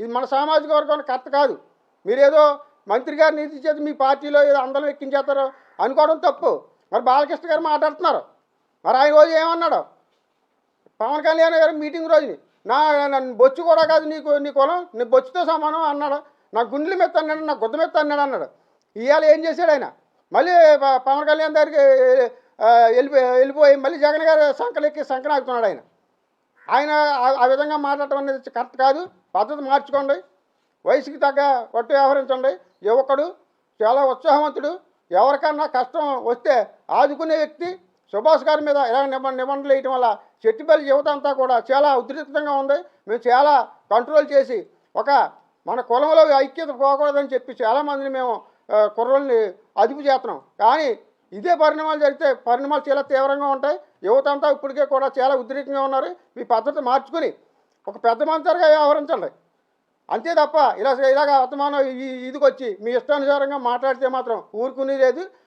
ఇది మన సామాజిక వర్గానికి కరెక్ట్ కాదు. మీరేదో మంత్రి గారి నీతి చేసి మీ పార్టీలో ఏదో అందరం ఎక్కించేస్తారు అనుకోవడం తప్పు. మరి బాలకృష్ణ గారు మాట్లాడుతున్నారు. మరి ఆయన రోజు ఏమన్నాడు? పవన్ కళ్యాణ్ గారు మీటింగ్ రోజుని నన్ను బొచ్చు కూడా కాదు నీకు, నీ కులం నీ బొచ్చుతో సమానం అన్నాడు. నా గుండెల మీద అన్నాడు, నా గుద్ద మీద అన్నాడు అన్నాడు. ఇవాళ ఏం చేశాడు ఆయన? మళ్ళీ పవన్ కళ్యాణ్ గారికి వెళ్ళిపోయి మళ్ళీ జగన్ గారు సంకలెక్కి సంకనాకుతున్నాడు ఆయన. ఆయన ఆ విధంగా మాట్లాడటం అనేది కరెక్ట్ కాదు. పద్ధతి మార్చుకోండి. వయసుకి తగ్గ ఒట్టు వ్యవహరించండి. యువకుడు చాలా ఉత్సాహవంతుడు. ఎవరికన్నా కష్టం వస్తే ఆదుకునే వ్యక్తి. సుభాష్ గారి మీద ఇలా నిబంధనలు వేయటం వల్ల చెట్టిపల్లి యువత అంతా కూడా చాలా ఉద్రిక్తంగా ఉంది. మేము చాలా కంట్రోల్ చేసి మన కులంలో ఐక్యత పోకూడదని చెప్పి చాలామందిని మేము కుర్రోళ్ళని అదుపు చేస్తున్నాం. కానీ ఇదే పరిణామాలు జరిగితే పరిణామాలు చాలా తీవ్రంగా ఉంటాయి. యువత అంతా ఇప్పటికే కూడా చాలా ఉద్రిక్తంగా ఉన్నారు. మీ పద్ధతి మార్చుకుని ఒక పెద్ద మంత్రిగా వ్యవహరించండి. అంతే తప్ప ఇలాగ వర్తమానం ఇదికొచ్చి మీ ఇష్టానుసారంగా మాట్లాడితే మాత్రం ఊరుకునేది లేదు.